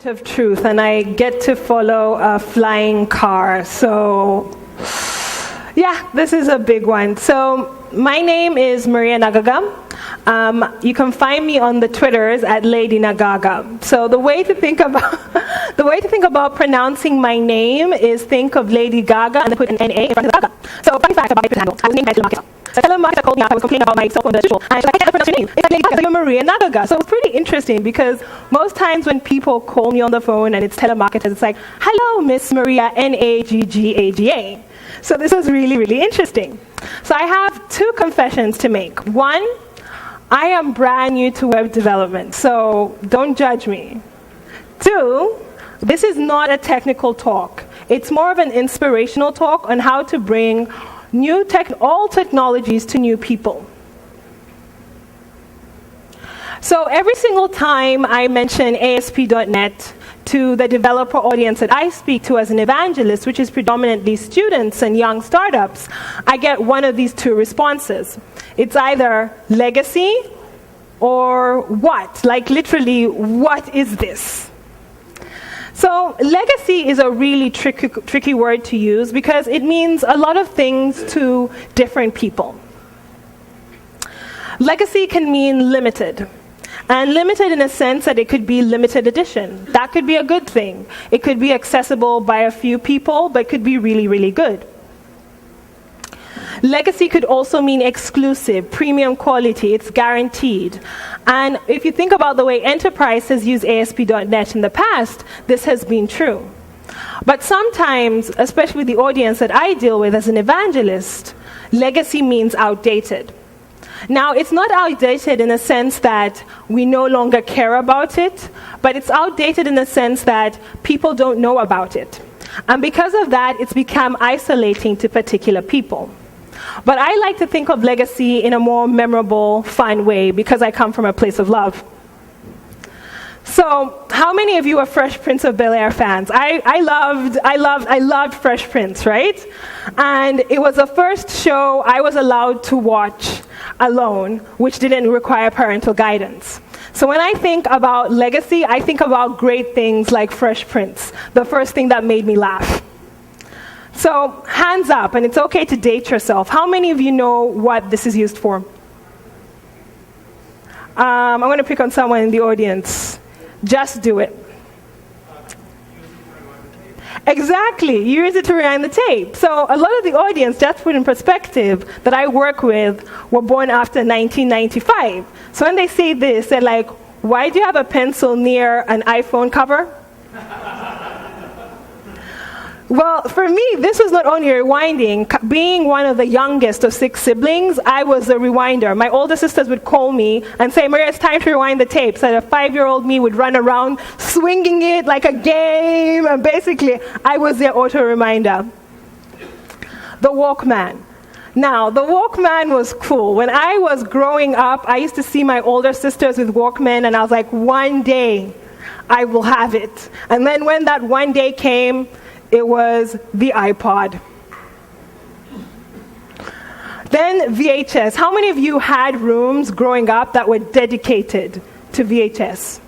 of truth, and I get to follow a flying car. So yeah, this is a big one. So my name is Maria Naggaga. You can find me on the Twitters at Lady Naggaga. So the way to think about pronouncing my name is think of Lady Gaga and then put an NA in front of the Gaga. So funny fact about my handle, I was named by a telemarketer. So a telemarketer called me up, I was complaining about my cell phone digital, and she's like, I can't pronounce your name. It's like Lady Gaga, so you're Maria Naggaga. So it's pretty interesting because most times when people call me on the phone and it's telemarketers, it's like, hello, Miss Maria Naggaga. So this is really, really interesting. So I have two confessions to make. One, I am brand new to web development, so don't judge me. Two, this is not a technical talk. It's more of an inspirational talk on how to bring all technologies to new people. So every single time I mention ASPnet to the developer audience that I speak to as an evangelist, which is predominantly students and young startups, I get one of these two responses. It's either legacy or what? Like literally, what is this? So legacy is a really tricky word to use because it means a lot of things to different people. Legacy can mean limited. And limited in a sense that it could be limited edition. That could be a good thing. It could be accessible by a few people, but could be really, really good. Legacy could also mean exclusive, premium quality, it's guaranteed. And if you think about the way enterprise has used ASP.NET in the past, this has been true. But sometimes, especially with the audience that I deal with as an evangelist, legacy means outdated. Now, it's not outdated in a sense that we no longer care about it, but it's outdated in the sense that people don't know about it. And because of that, it's become isolating to particular people. But I like to think of legacy in a more memorable, fun way because I come from a place of love. So, how many of you are Fresh Prince of Bel-Air fans? I loved Fresh Prince, right? And it was the first show I was allowed to watch alone, which didn't require parental guidance. So when I think about legacy, I think about great things like Fresh Prince, the first thing that made me laugh. So hands up, and it's okay to date yourself. How many of you know what this is used for? I'm going to pick on someone in the audience. Just do it. Exactly, you use it to rewind the tape. So a lot of the audience, just put in perspective, that I work with were born after 1995. So when they say this, they're like, why do you have a pencil near an iPhone cover? Well, for me, this was not only rewinding. Being one of the youngest of 6 siblings, I was the rewinder. My older sisters would call me and say, Maria, it's time to rewind the tape. So a 5-year-old me would run around swinging it like a game. And basically, I was their auto-reminder. The Walkman. Now, the Walkman was cool. When I was growing up, I used to see my older sisters with Walkman, and I was like, one day, I will have it. And then when that one day came, it was the iPod. Then VHS. How many of you had rooms growing up that were dedicated to VHS?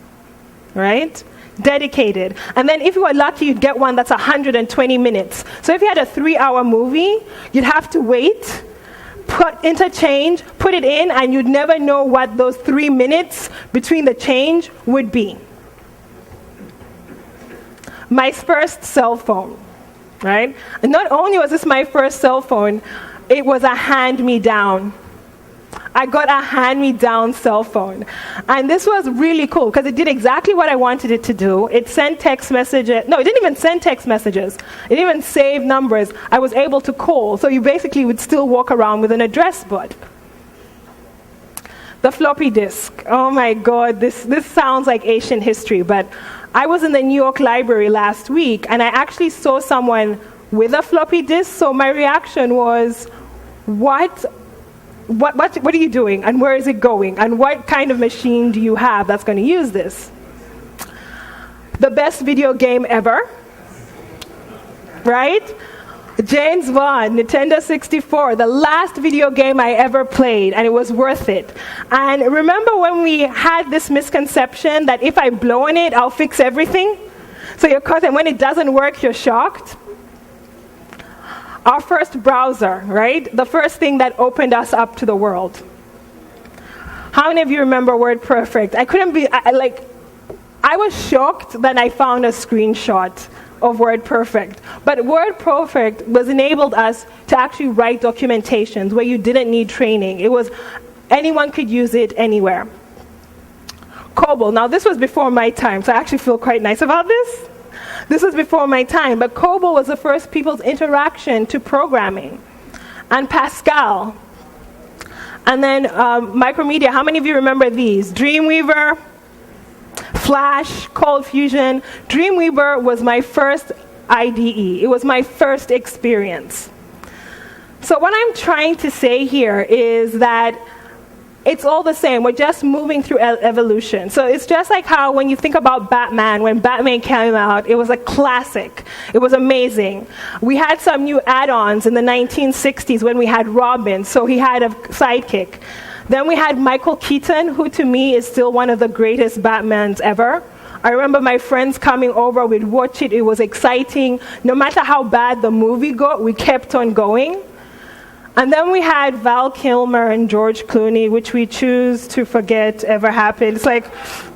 Right? Dedicated. And then if you were lucky, you'd get one that's 120 minutes. So if you had a 3-hour movie, you'd have to wait, interchange, put it in, and you'd never know what those 3 minutes between the change would be. My first cell phone, right? And not only was this my first cell phone, it was a hand-me-down. I got a hand-me-down cell phone. And this was really cool because it did exactly what I wanted it to do. It sent text messages. No, it didn't even send text messages. It didn't even save numbers. I was able to call. So you basically would still walk around with an address book. The floppy disk. Oh my God, this sounds like ancient history, but I was in the New York Library last week, and I actually saw someone with a floppy disk, so my reaction was, what are you doing, and where is it going, and what kind of machine do you have that's going to use this? The best video game ever, right? James Bond, Nintendo 64, the last video game I ever played, and it was worth it. And remember when we had this misconception that if I blow on it, I'll fix everything? So you're caught, and when it doesn't work, you're shocked? Our first browser, right? The first thing that opened us up to the world. How many of you remember WordPerfect? I was shocked that I found a screenshot of WordPerfect. But WordPerfect was enabled us to actually write documentations where you didn't need training. It was, anyone could use it anywhere. COBOL, now this was before my time, so I actually feel quite nice about this. This was before my time, but COBOL was the first people's interaction to programming. And Pascal. And then Micromedia, how many of you remember these? Dreamweaver, Flash, Cold Fusion. Dreamweaver was my first IDE. It was my first experience. So what I'm trying to say here is that it's all the same. We're just moving through evolution. So it's just like how when you think about Batman, when Batman came out, it was a classic. It was amazing. We had some new add-ons in the 1960s when we had Robin, so he had a sidekick. Then we had Michael Keaton, who to me is still one of the greatest Batmans ever. I remember my friends coming over, we'd watch it, it was exciting. No matter how bad the movie got, we kept on going. And then we had Val Kilmer and George Clooney, which we choose to forget ever happened. It's like,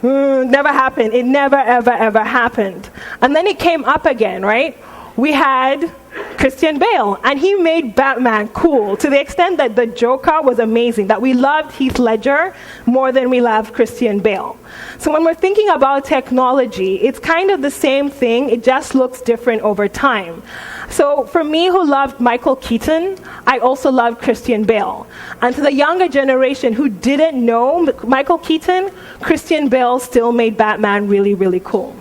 never happened. It never, ever, ever happened. And then it came up again, right? We had Christian Bale, and he made Batman cool to the extent that the Joker was amazing, that we loved Heath Ledger more than we loved Christian Bale. So when we're thinking about technology, it's kind of the same thing, it just looks different over time. So for me, who loved Michael Keaton, I also loved Christian Bale. And to the younger generation who didn't know Michael Keaton, Christian Bale still made Batman really, really cool.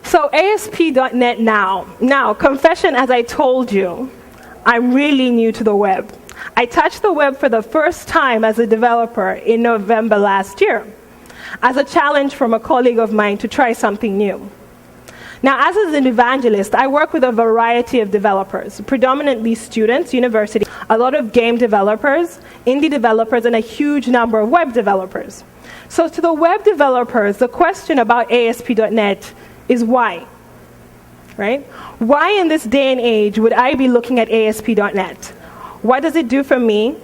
So ASP.net now. Now, confession, as I told you, I'm really new to the web. I touched the web for the first time as a developer in November last year, as a challenge from a colleague of mine to try something new. Now, as an evangelist, I work with a variety of developers, predominantly students, university, a lot of game developers, indie developers, and a huge number of web developers. So to the web developers, the question about ASP.net is why, right? Why in this day and age would I be looking at ASP.net? What does it do for me,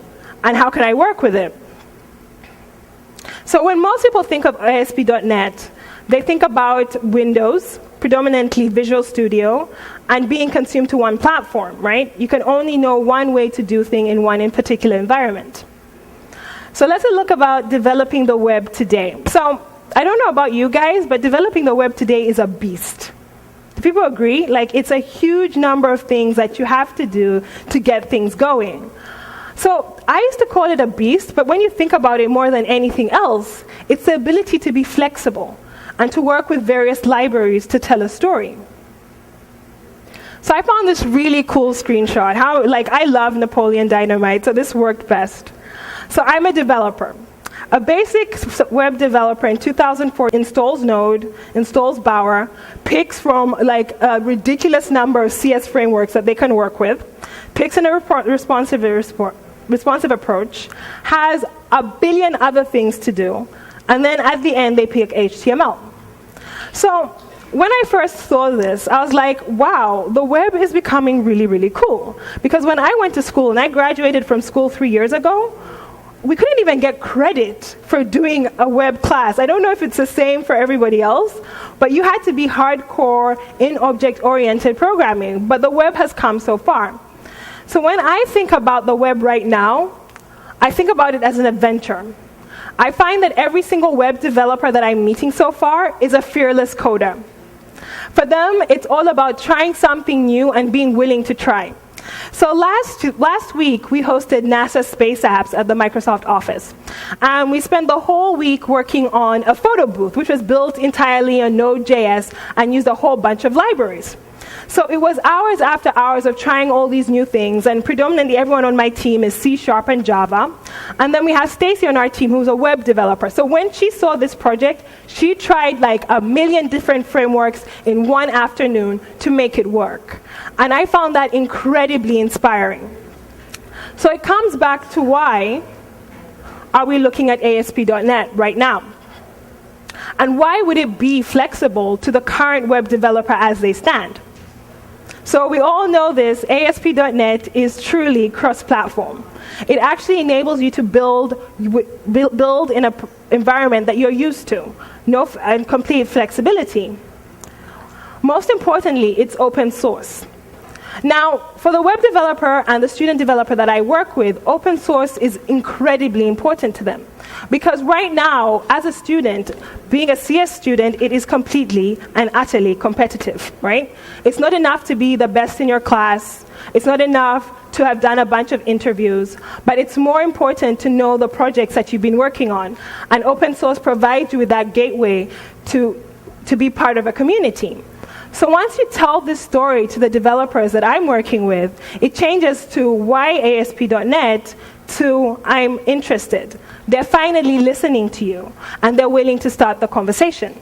and how can I work with it? So when most people think of ASP.net, they think about Windows, predominantly Visual Studio, and being consumed to one platform, right? You can only know one way to do things in one particular environment. So let's look about developing the web today. So I don't know about you guys, but developing the web today is a beast. Do people agree? Like, it's a huge number of things that you have to do to get things going. So I used to call it a beast, but when you think about it more than anything else, it's the ability to be flexible and to work with various libraries to tell a story. So I found this really cool screenshot. I love Napoleon Dynamite, so this worked best. So I'm a developer. A basic web developer in 2004 installs Node, installs Bower, picks from a ridiculous number of CS frameworks that they can work with, picks a responsive approach, has a billion other things to do, and then at the end they pick HTML. So when I first saw this, I was like, wow, the web is becoming really, really cool. Because when I went to school, and I graduated from school 3 years ago, we couldn't even get credit for doing a web class. I don't know if it's the same for everybody else, but you had to be hardcore in object-oriented programming. But the web has come so far. So when I think about the web right now, I think about it as an adventure. I find that every single web developer that I'm meeting so far is a fearless coder. For them, it's all about trying something new and being willing to try. So last week, we hosted NASA Space Apps at the Microsoft office. And we spent the whole week working on a photo booth, which was built entirely on Node.js and used a whole bunch of libraries. So it was hours after hours of trying all these new things, and predominantly everyone on my team is C# and Java. And then we have Stacey on our team, who's a web developer. So when she saw this project, she tried like a million different frameworks in one afternoon to make it work. And I found that incredibly inspiring. So it comes back to why are we looking at ASP.NET right now? And why would it be flexible to the current web developer as they stand? So we all know this, ASP.NET is truly cross-platform. It actually enables you to build in an environment that you're used to, and complete flexibility. Most importantly, it's open source. Now, for the web developer and the student developer that I work with, open source is incredibly important to them. Because right now, as a student, being a CS student, it is completely and utterly competitive, right? It's not enough to be the best in your class. It's not enough to have done a bunch of interviews. But it's more important to know the projects that you've been working on. And open source provides you with that gateway to be part of a community. So once you tell this story to the developers that I'm working with, it changes to why ASP.NET to I'm interested. They're finally listening to you, and they're willing to start the conversation.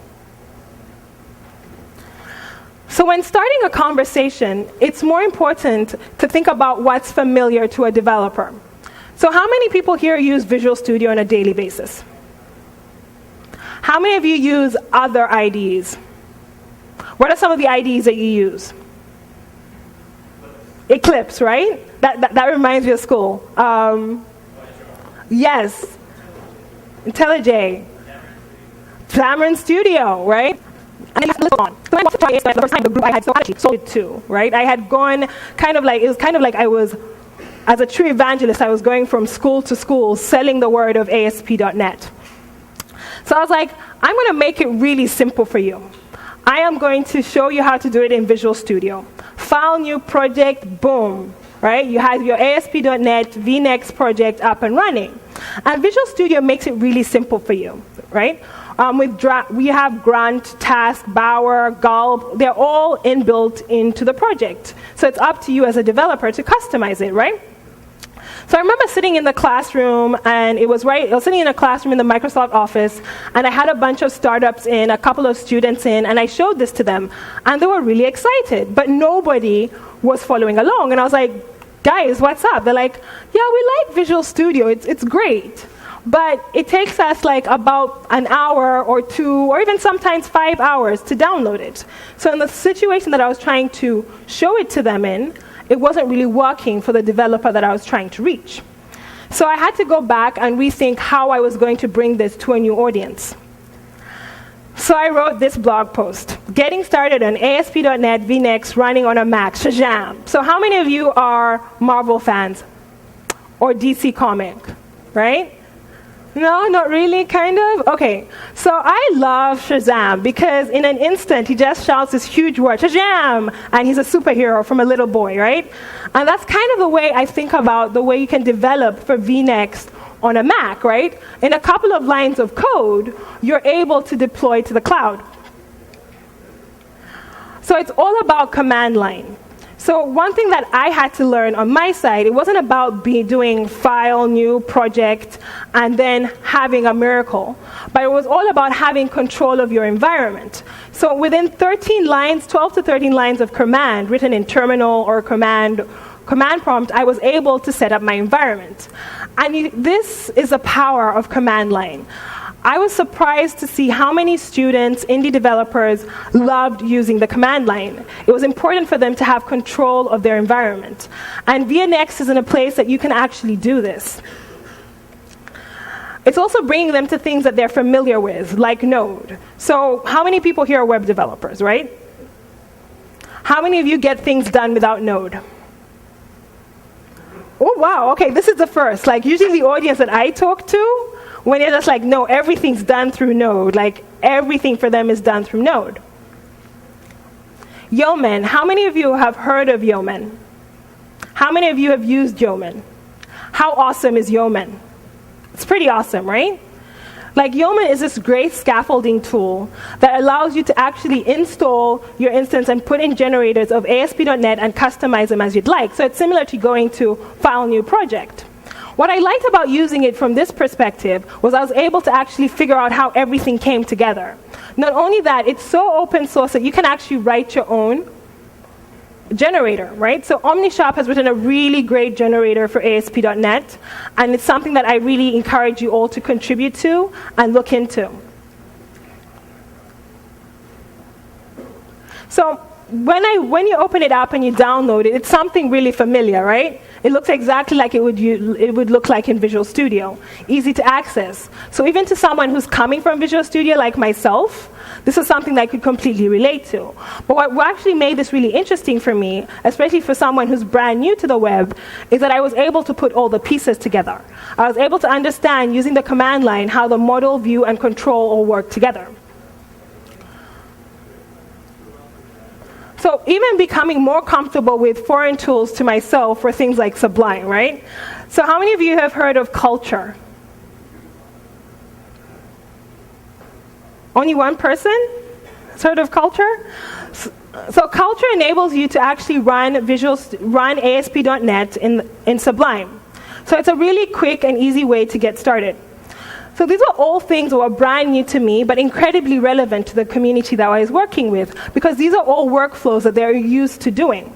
So when starting a conversation, it's more important to think about what's familiar to a developer. So how many people here use Visual Studio on a daily basis? How many of you use other IDEs? What are some of the IDEs that you use? Eclipse, right? That reminds me of school. Yes. IntelliJ. Xamarin Studio, right? And then you have to list on. So I wanted to try ASP.NET the first time, the group I had sold it to, right? I had gone it was kind of like I was, as a true evangelist, I was going from school to school selling the word of ASP.NET. So I was like, I'm going to make it really simple for you. I am going to show you how to do it in Visual Studio. File, new project, boom, right? You have your ASP.NET vNext project up and running. And Visual Studio makes it really simple for you, right? We have Grunt, Task, Bower, Gulp. They're all inbuilt into the project. So it's up to you as a developer to customize it, right? So I remember sitting in the classroom, and I was sitting in a classroom in the Microsoft office, and I had a bunch of startups in, a couple of students in, and I showed this to them, and they were really excited, but nobody was following along. And I was like, guys, what's up? They're like, yeah, we like Visual Studio, it's great, but it takes us like about an hour or two, or even sometimes 5 hours to download it. So in the situation that I was trying to show it to them in, it wasn't really working for the developer that I was trying to reach. So I had to go back and rethink how I was going to bring this to a new audience. So I wrote this blog post, Getting Started on ASP.NET vNext Running on a Mac, Shazam. So how many of you are Marvel fans? Or DC Comic, right? No, not really, kind of? Okay, so I love Shazam because in an instant he just shouts this huge word, Shazam, and he's a superhero from a little boy, right? And that's kind of the way I think about the way you can develop for vNext on a Mac, right? In a couple of lines of code, you're able to deploy to the cloud. So it's all about command line. So one thing that I had to learn on my side, it wasn't about doing file, new project, and then having a miracle. But it was all about having control of your environment. So within 12 to 13 lines of command written in terminal or command prompt, I was able to set up my environment. And this is the power of command line. I was surprised to see how many students, indie developers, loved using the command line. It was important for them to have control of their environment. And vNext is in a place that you can actually do this. It's also bringing them to things that they're familiar with, like Node. So how many people here are web developers, right? How many of you get things done without Node? Oh, wow, okay, this is the first. Like, usually the audience that I talk to, when they're just like, no, everything's done through Node. Like, everything for them is done through Node. Yeoman, how many of you have heard of Yeoman? How many of you have used Yeoman? How awesome is Yeoman? It's pretty awesome, right? Like Yeoman is this great scaffolding tool that allows you to actually install your instance and put in generators of ASP.NET and customize them as you'd like. So it's similar to going to File New Project. What I liked about using it from this perspective was I was able to actually figure out how everything came together. Not only that, it's so open source that you can actually write your own generator, right? So Omnishop has written a really great generator for ASP.NET, and it's something that I really encourage you all to contribute to and look into. So when you open it up and you download it, it's something really familiar, right? It looks exactly like it would look like in Visual Studio. Easy to access. So even to someone who's coming from Visual Studio like myself, this is something that I could completely relate to. But what actually made this really interesting for me, especially for someone who's brand new to the web, is that I was able to put all the pieces together. I was able to understand, using the command line, how the model, view, and control all work together. So even becoming more comfortable with foreign tools to myself for things like Sublime, right? So how many of you have heard of Culture? Only one person has heard of Culture? So Culture enables you to actually run ASP.NET in Sublime. So it's a really quick and easy way to get started. So these are all things that were brand new to me, but incredibly relevant to the community that I was working with, because these are all workflows that they're used to doing.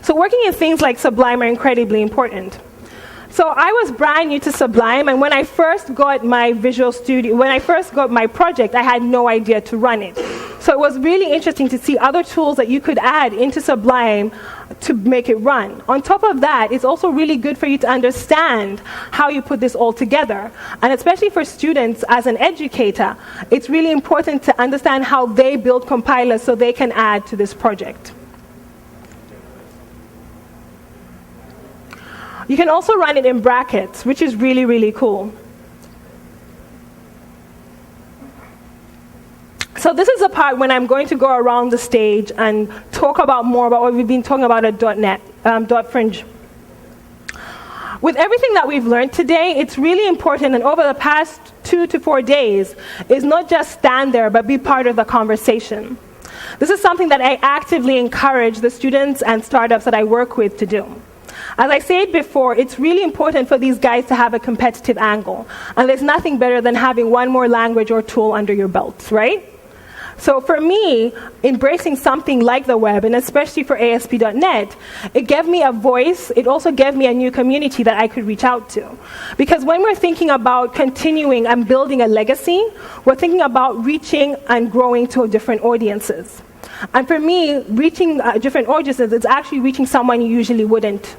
So working in things like Sublime are incredibly important. So I was brand new to Sublime, and when I first got my Visual Studio, when I first got my project, I had no idea to run it. So it was really interesting to see other tools that you could add into Sublime to make it run. On top of that, it's also really good for you to understand how you put this all together. And especially for students as an educator, it's really important to understand how they build compilers so they can add to this project. You can also run it in brackets, which is really, really cool. So this is the part when I'm going to go around the stage and talk about more about what we've been talking about at .NET, .Fringe. With everything that we've learned today, it's really important, and over the past 2 to 4 days, is not just stand there, but be part of the conversation. This is something that I actively encourage the students and startups that I work with to do. As I said before, it's really important for these guys to have a competitive angle. And there's nothing better than having one more language or tool under your belts, right? So for me, embracing something like the web, and especially for ASP.NET, it gave me a voice. It also gave me a new community that I could reach out to. Because when we're thinking about continuing and building a legacy, we're thinking about reaching and growing to different audiences. And for me, reaching different audiences is actually reaching someone you usually wouldn't.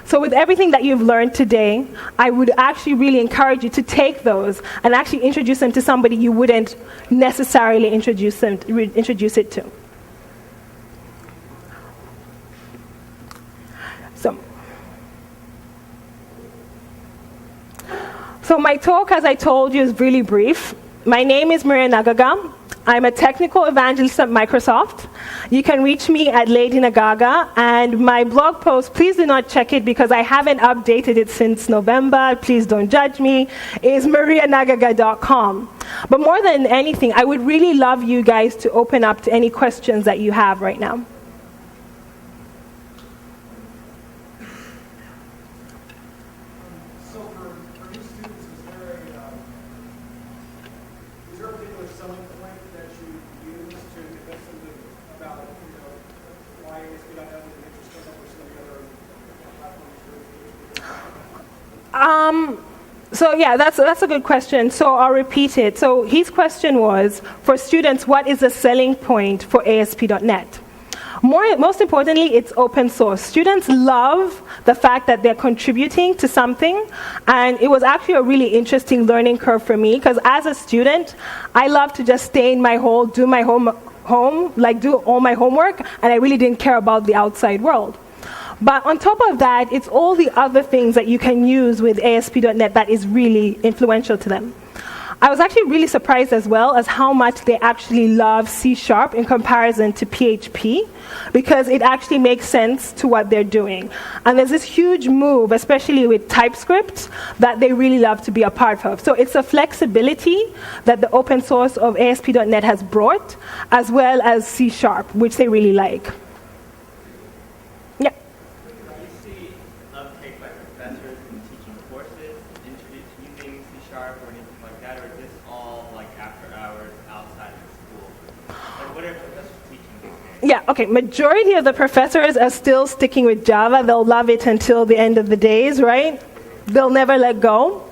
So with everything that you've learned today, I would actually really encourage you to take those and actually introduce them to somebody you wouldn't necessarily introduce it to. So my talk, as I told you, is really brief. My name is Naggaga. I'm a technical evangelist at Microsoft. You can reach me at Lady Naggaga, and my blog post, please do not check it because I haven't updated it since November. Please don't judge me, is marianaggaga.com. But more than anything, I would really love you guys to open up to any questions that you have right now. So yeah, that's a good question. So I'll repeat it. So his question was, for students, what is the selling point for ASP.NET? Most importantly, it's open source. Students love the fact that they're contributing to something, and it was actually a really interesting learning curve for me, because as a student, I love to just stay in my hole, do all my homework, and I really didn't care about the outside world. But on top of that, it's all the other things that you can use with ASP.NET that is really influential to them. I was actually really surprised as well as how much they actually love C# in comparison to PHP, because it actually makes sense to what they're doing. And there's this huge move, especially with TypeScript, that they really love to be a part of. So it's a flexibility that the open source of ASP.NET has brought, as well as C#, which they really like. Yeah. Do you see uptake by professors in teaching courses, introducing using C# or anything like that, or is this all like after hours outside of school? Like, what are professors teaching these days? Yeah, okay. Majority of the professors are still sticking with Java. They'll love it until the end of the days, right? They'll never let go.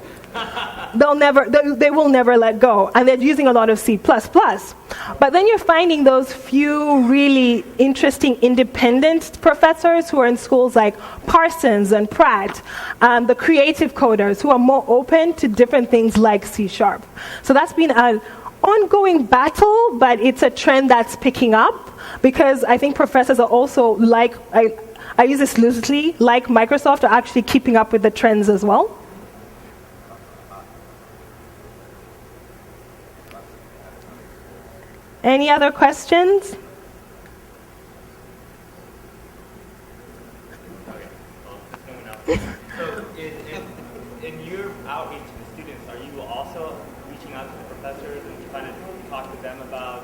They will never let go. And they're using a lot of C++. But then you're finding those few really interesting independent professors who are in schools like Parsons and Pratt, the creative coders who are more open to different things like C#. So that's been an ongoing battle, but it's a trend that's picking up, because I think professors are also like, I use this loosely, like Microsoft, are actually keeping up with the trends as well. Any other questions? Okay, well, there's no one else. So in your outreach to the students, are you also reaching out to the professors and trying to talk to them about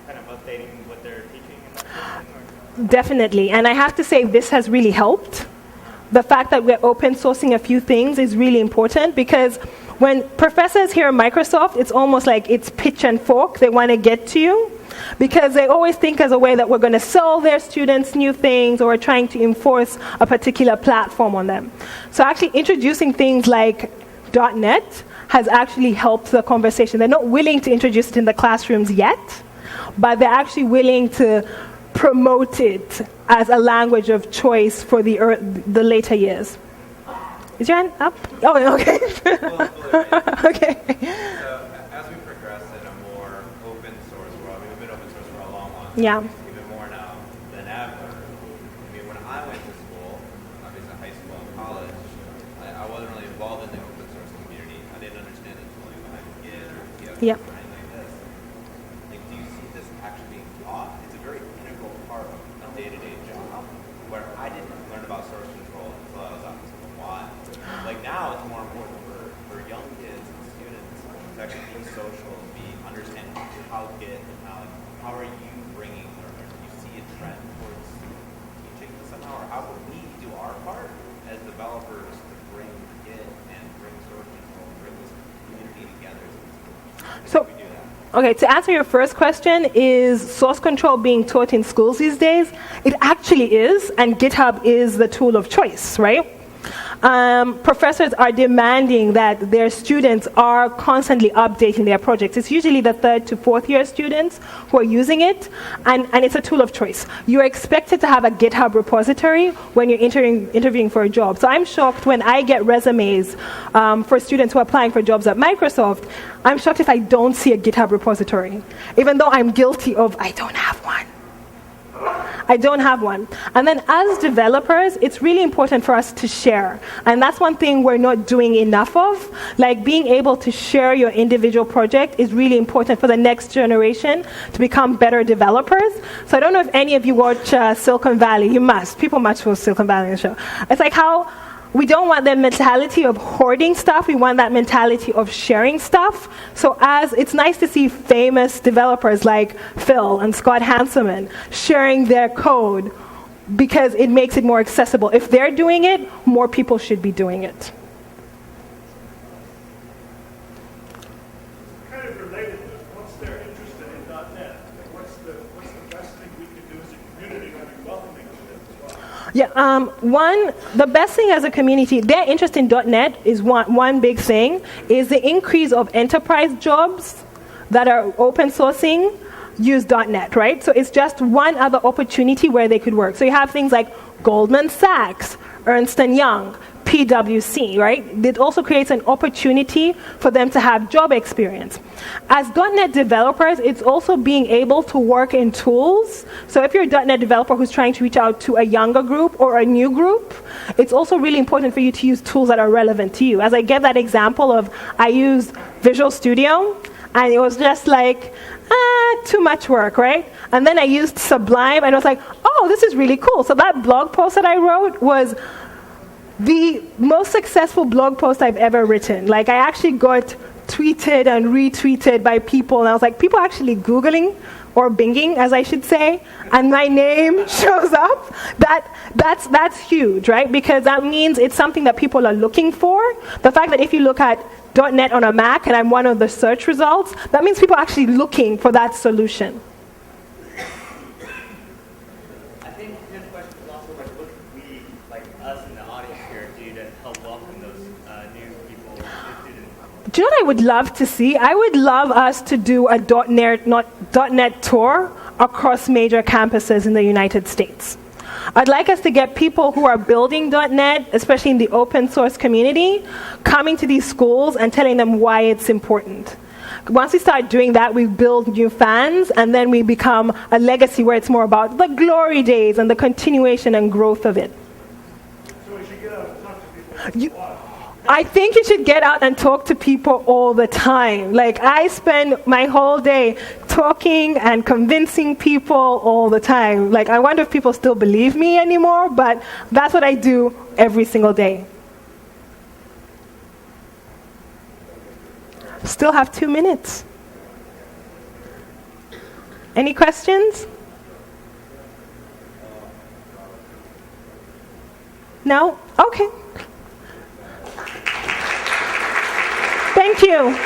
kind of updating what they're teaching and that sort of thing? Definitely, and I have to say this has really helped. The fact that we're open sourcing a few things is really important, because when professors hear Microsoft, it's almost like it's pitch and fork. They want to get to you, because they always think as a way that we're going to sell their students new things, or we're trying to enforce a particular platform on them. So actually introducing things like .NET has actually helped the conversation. They're not willing to introduce it in the classrooms yet, but they're actually willing to promote it as a language of choice for the later years. Is your hand up? Oh, okay. Okay. So as we progress in a more open source world, we've been open source for a long time. Yeah. Even more now than ever. I mean, when I went to school, obviously high school and college, I wasn't really involved in the open source community. I didn't understand the tooling behind Git or TS Yep. or anything like this. Like, do you see this actually being taught? It's a very integral part of a day-to-day job, where I didn't learn about source control until I was out in school. Why? Like, now it's more important for young kids and students to actually be social and understand how Git and how are you bringing, or do you see a trend towards teaching this somehow, or how can we do our part as developers to bring Git and bring source control and bring this community together? So, we do that? okay, to answer your first question, is source control being taught in schools these days? It actually is, and GitHub is the tool of choice, right? Professors are demanding that their students are constantly updating their projects. It's usually the 3rd to 4th year students who are using it, and it's a tool of choice. You're expected to have a GitHub repository when you're interviewing for a job. So I'm shocked when I get resumes for students who are applying for jobs at Microsoft. I'm shocked if I don't see a GitHub repository, even though I'm guilty of I don't have one. I don't have one. And then as developers, it's really important for us to share. And that's one thing we're not doing enough of. Like, being able to share your individual project is really important for the next generation to become better developers. So I don't know if any of you watch Silicon Valley. You must. People must watch Silicon Valley on the show. It's like how we don't want that mentality of hoarding stuff. We want that mentality of sharing stuff. So it's nice to see famous developers like Phil and Scott Hanselman sharing their code, because it makes it more accessible. If they're doing it, more people should be doing it. Kind of related, once they're interested in .NET, what's the best thing we can do as a community to be welcoming to them as well? Yeah, the best thing as a community, their interest in .NET is one big thing, is the increase of enterprise jobs that are open sourcing use .NET, right? So it's just one other opportunity where they could work. So you have things like Goldman Sachs, Ernst & Young, PwC, right? It also creates an opportunity for them to have job experience. As .NET developers, it's also being able to work in tools. So if you're a .NET developer who's trying to reach out to a younger group or a new group, it's also really important for you to use tools that are relevant to you. As I gave that example of, I used Visual Studio, and it was just like, too much work, right? And then I used Sublime, and I was like, oh, this is really cool. So that blog post that I wrote was the most successful blog post I've ever written. Like, I actually got tweeted and retweeted by people, and I was like, people are actually Googling, or Binging, as I should say, and my name shows up. That's huge, right? Because that means it's something that people are looking for. The fact that if you look at .NET on a Mac, and I'm one of the search results, that means people are actually looking for that solution. I think his question is also like, what could we, like us in the audience here, do to help welcome those new people, new students? Do you know what I would love to see? I would love us to do a .NET tour across major campuses in the United States. I'd like us to get people who are building .NET, especially in the open source community, coming to these schools and telling them why it's important. Once we start doing that, we build new fans, and then we become a legacy where it's more about the glory days and the continuation and growth of it. So we should get out and talk to people. I think you should get out and talk to people all the time. Like, I spend my whole day talking and convincing people all the time. Like, I wonder if people still believe me anymore, but that's what I do every single day. Still have 2 minutes. Any questions? No? Okay. Thank you.